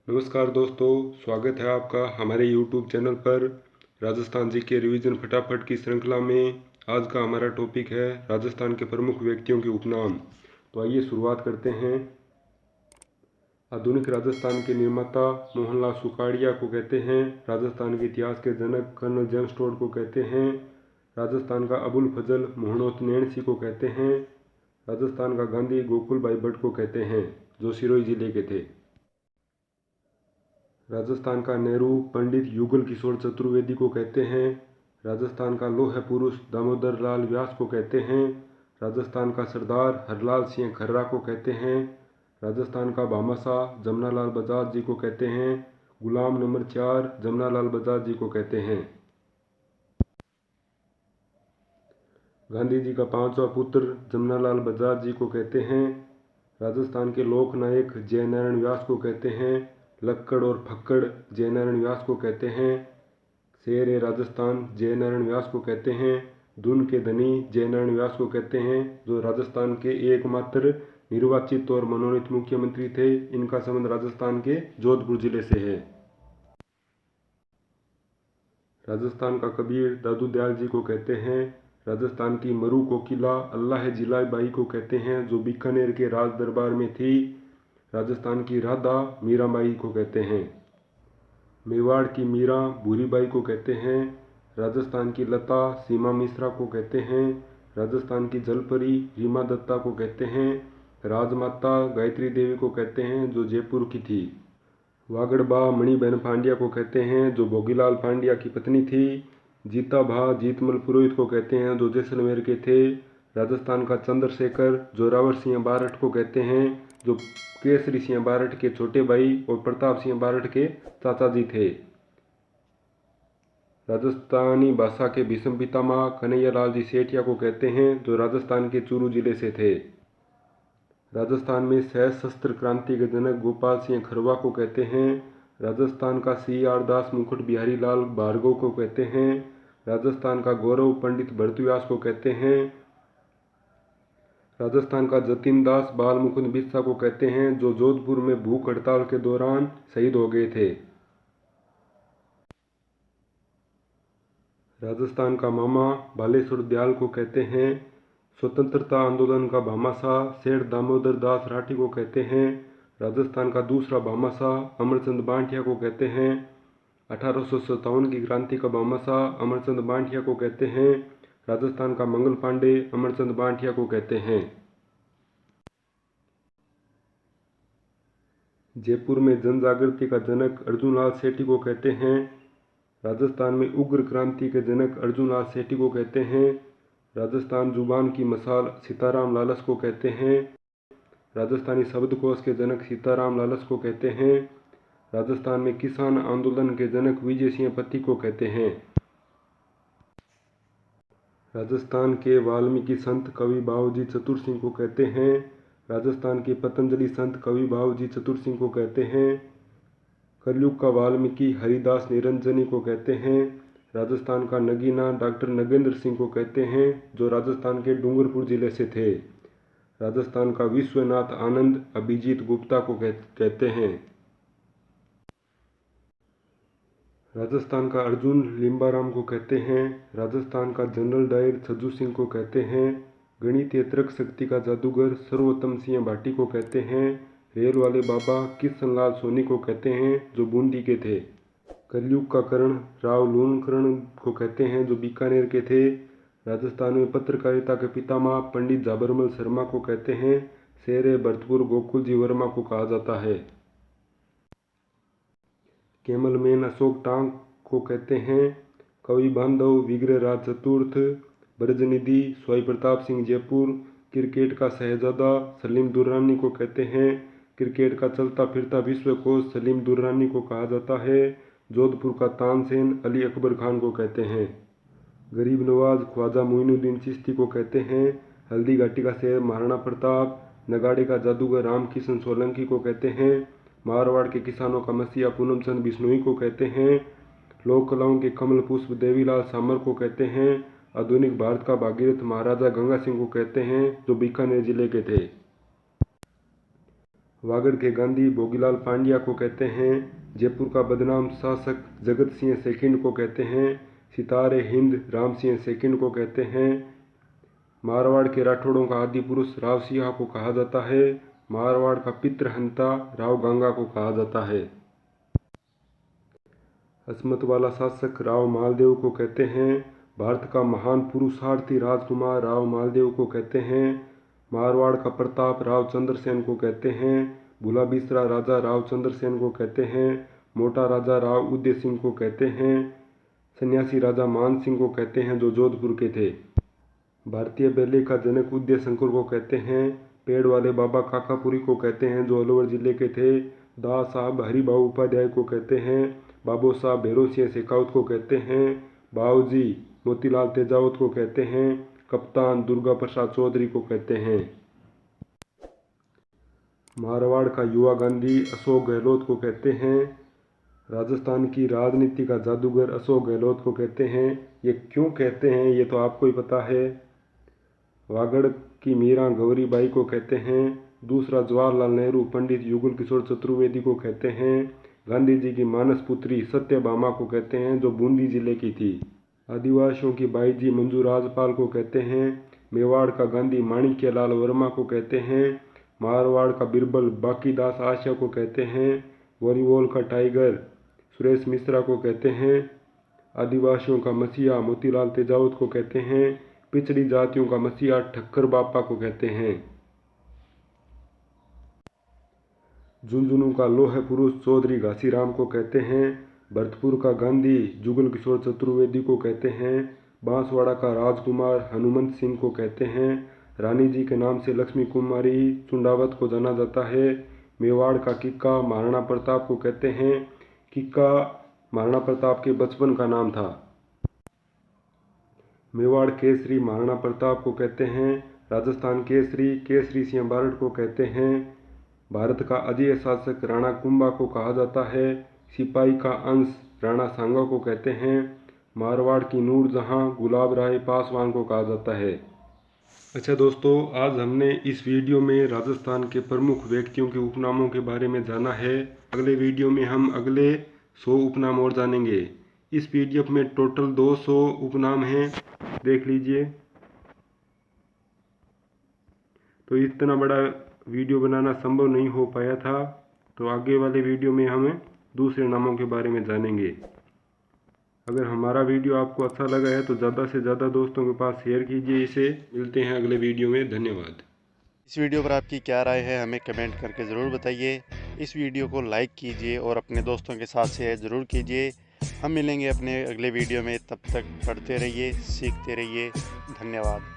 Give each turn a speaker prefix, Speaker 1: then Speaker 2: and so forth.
Speaker 1: नमस्कार दोस्तों, स्वागत है आपका हमारे YouTube चैनल पर। राजस्थान जी के रिवीजन फटाफट की श्रृंखला में आज का हमारा टॉपिक है राजस्थान के प्रमुख व्यक्तियों के उपनाम। तो आइए शुरुआत करते हैं। आधुनिक राजस्थान के निर्माता मोहनलाल सुखाड़िया को कहते हैं। राजस्थान के इतिहास के जनक कर्नल जेम्स टोड को कहते हैं। राजस्थान का अबुल फजल मोहनोत नैणसी को कहते हैं। राजस्थान का गांधी गोकुल भाई भट्ट को कहते हैं, जो सिरोही जिले के थे। राजस्थान का नेहरू पंडित युगल किशोर चतुर्वेदी को कहते हैं। राजस्थान का लौह पुरुष दामोदर लाल व्यास को कहते हैं। राजस्थान का सरदार हरलाल सिंह खर्रा को कहते हैं। राजस्थान का भामाशाह जमनालाल बजाज जी को कहते हैं। गुलाम नंबर 4 जमनालाल बजाज जी को कहते हैं। गांधी जी का पांचवा पुत्र जमनालाल बजाज जी को कहते हैं। राजस्थान के लोक नायक जयनारायण व्यास को कहते हैं। लक्कड़ और फक्कड़ जयनारायण व्यास को कहते हैं। शेर ए राजस्थान जयनारायण व्यास को कहते हैं। धुन के धनी जयनारायण व्यास को कहते हैं, जो राजस्थान के एकमात्र निर्वाचित और मनोनीत मुख्यमंत्री थे। इनका संबंध राजस्थान के जोधपुर जिले से है। राजस्थान का कबीर दादू दयाल जी को कहते हैं। राजस्थान की मरु कोकिला अल्लाह जिलाई बाई को कहते हैं, जो बीकानेर के राज दरबार में थी। राजस्थान की राधा मीराबाई को कहते हैं। मेवाड़ की मीरा भूरीबाई को कहते हैं। राजस्थान की लता सीमा मिश्रा को कहते हैं। राजस्थान की जलपरी रीमा दत्ता को कहते हैं। राजमाता गायत्री देवी को कहते हैं, जो जयपुर की थी। वागड़बा मणिबेन पांड्या को कहते हैं, जो भोगीलाल पांड्या की पत्नी थी। जीताभा जीतमल पुरोहित को कहते हैं, जो जैसलमेर के थे। राजस्थान का चंद्रशेखर जोरावर सिंह बारठ को कहते हैं, जो केसरी सिंह बारठ के छोटे भाई और प्रताप सिंह बारठ के चाचा जी थे। राजस्थानी भाषा के भीष्म पितामह कन्हैयालाल जी सेठिया को कहते हैं, जो राजस्थान के चूरू जिले से थे। राजस्थान में सशस्त्र क्रांति के जनक गोपाल सिंह खरवा को कहते हैं। राजस्थान का C.R. दास मुकुट बिहारी लाल भार्गव को कहते हैं। राजस्थान का गौरव पंडित भरतुव्यास को कहते हैं। राजस्थान का जतिन दास बाल मुकुंद बिस्सा को कहते हैं, जो जोधपुर में भूख हड़ताल के दौरान शहीद हो गए थे। राजस्थान का मामा बालेश्वर दयाल को कहते हैं। स्वतंत्रता आंदोलन का भामाशाह सेठ दामोदर दास राठी को कहते हैं। राजस्थान का दूसरा भामाशाह अमरचंद बांटिया को कहते हैं। 1857 की क्रांति का भामाशाह अमरचंद बांटिया को कहते हैं। राजस्थान का मंगल पांडे अमरचंद बांटिया को कहते हैं। जयपुर में जन जागृति का जनक अर्जुनलाल सेठी को कहते हैं। राजस्थान में उग्र क्रांति के जनक अर्जुनलाल सेठी को कहते हैं। राजस्थान जुबान की मसाल सीताराम लालस को कहते हैं। राजस्थानी शब्दकोश के जनक सीताराम लालस को कहते हैं। राजस्थान में किसान आंदोलन के जनक विजय सिंह पति को कहते हैं। राजस्थान के वाल्मीकि संत कवि बाबूजी चतुर सिंह को कहते हैं। राजस्थान के पतंजलि संत कवि बाबूजी चतुर सिंह को कहते हैं। कलयुग का वाल्मीकि हरिदास निरंजनी को कहते हैं। राजस्थान का नगीना डॉक्टर नगेंद्र सिंह को कहते हैं, जो राजस्थान के डूंगरपुर जिले से थे। राजस्थान का विश्वनाथ आनंद अभिजीत गुप्ता को कहते हैं। राजस्थान का अर्जुन लिम्बाराम को कहते हैं। राजस्थान का जनरल डायर छज्जू सिंह को कहते हैं। गणितीय तर्क शक्ति का जादूगर सर्वोत्तम सिंह भाटी को कहते हैं। रेल वाले बाबा किशन लाल सोनी को कहते हैं, जो बूंदी के थे। कलयुग का कर्ण राव लूणकरण को कहते हैं, जो बीकानेर के थे। राजस्थान में पत्रकारिता के पितामह पंडित झाबरमल शर्मा को कहते हैं। शेर भरतपुर गोकुल जी वर्मा को कहा जाता है। कैमलमैन अशोक टांग को कहते हैं। कवि बांधव विग्रहराज चतुर्थ ब्रजनिधि स्वाई प्रताप सिंह जयपुर। क्रिकेट का शहजादा सलीम दुर्रानी को कहते हैं। क्रिकेट का चलता फिरता विश्वकोश सलीम दुर्रानी को कहा जाता है। जोधपुर का तानसेन अली अकबर खान को कहते हैं। गरीब नवाज ख्वाजा मोइनुद्दीन चिश्ती को कहते हैं। हल्दी घाटी का शेर महाराणा प्रताप। नगाड़े का जादूगर रामकिशन सोलंकी को कहते हैं। मारवाड़ के किसानों का मसीहा पूनमचंद बिश्नोई को कहते हैं। लोक कलाओं के कमल पुष्प देवीलाल सामर को कहते हैं। आधुनिक भारत का भागीरथ महाराजा गंगा सिंह को कहते हैं, जो बीकानेर जिले के थे। वागड़ के गांधी भोगीलाल पांड्या को कहते हैं। जयपुर का बदनाम शासक जगत सिंह सेकंड को कहते हैं। सितारे हिंद राम सिंह सेकंड को कहते हैं। मारवाड़ के राठौड़ों का आदि पुरुष राव सिंह को कहा जाता है। मारवाड़ का पितृहंता राव गांगा को कहा जाता है। असमत वाला शासक राव मालदेव को कहते हैं। भारत का महान पुरुषार्थी राजकुमार राव मालदेव को कहते हैं। मारवाड़ का प्रताप राव चंद्रसेन को कहते हैं। भूला बिसरा राजा राव चंद्रसेन को कहते हैं। मोटा राजा राव उदय सिंह को कहते हैं। सन्यासी राजा मान सिंह को कहते हैं जो जोधपुर के थे। भारतीय बैले का जनक उदय शंकर को कहते हैं। पेड़ वाले बाबा काकापुरी को कहते हैं जो अलवर जिले के थे। दास साहब हरिभाऊ उपाध्याय को कहते हैं। बाबू साहब भैरव सिंह शेखावत को कहते हैं। बाऊजी मोतीलाल तेजावत को कहते हैं। कप्तान दुर्गा प्रसाद चौधरी को कहते हैं। मारवाड़ का युवा गांधी अशोक गहलोत को कहते हैं। राजस्थान की राजनीति का जादूगर अशोक गहलोत को कहते हैं। ये क्यों कहते हैं ये तो आपको ही पता है। वागड़ की मीरा गौरीबाई को कहते हैं। दूसरा जवाहरलाल नेहरू पंडित युगल किशोर चतुर्वेदी को कहते हैं। गांधी जी की मानस पुत्री सत्यभामा को कहते हैं जो बूंदी जिले की थी। आदिवासियों की बाईजी मंजू राजपाल को कहते हैं। मेवाड़ का गांधी माणिक्यलाल वर्मा को कहते हैं। मारवाड़ का बिरबल बाकीदास आशा को कहते हैं। वॉलीबॉल का टाइगर सुरेश मिश्रा को कहते हैं। आदिवासियों का मसीहा मोतीलाल तेजावत को कहते हैं। पिछड़ी जातियों का मसीहा ठक्कर बापा को कहते हैं। झुंझुनू का लोह पुरुष चौधरी घासीराम को कहते हैं। भरतपुर का गांधी जुगल किशोर चतुर्वेदी को कहते हैं। बांसवाड़ा का राजकुमार हनुमंत सिंह को कहते हैं। रानी जी के नाम से लक्ष्मी कुमारी चुंडावत को जाना जाता है। मेवाड़ का किक्का महाराणा प्रताप को कहते हैं। किक्का महाराणा प्रताप के बचपन का नाम था। मेवाड़ केसरी महाराणा प्रताप को कहते हैं। राजस्थान केसरी केसरी सिंह बारड को कहते हैं। भारत का अजय शासक राणा कुंभा को कहा जाता है। सिपाही का अंश राणा सांगा को कहते हैं। मारवाड़ की नूरजहां गुलाब राय पासवान को कहा जाता है। अच्छा दोस्तों, आज हमने इस वीडियो में राजस्थान के प्रमुख व्यक्तियों के उपनामों के बारे में जाना है। अगले वीडियो में हम अगले 100 उपनाम और जानेंगे। इस पीडीएफ में टोटल 200 उपनाम हैं, देख लीजिए। तो इतना बड़ा वीडियो बनाना संभव नहीं हो पाया था, तो आगे वाले वीडियो में हम दूसरे नामों के बारे में जानेंगे। अगर हमारा वीडियो आपको अच्छा लगा है तो ज़्यादा से ज़्यादा दोस्तों के पास शेयर कीजिए इसे। मिलते हैं अगले वीडियो में, धन्यवाद।
Speaker 2: इस वीडियो पर आपकी क्या राय है हमें कमेंट करके ज़रूर बताइए। इस वीडियो को लाइक कीजिए और अपने दोस्तों के साथ शेयर ज़रूर कीजिए। हम मिलेंगे अपने अगले वीडियो में, तब तक पढ़ते रहिए, सीखते रहिए। धन्यवाद।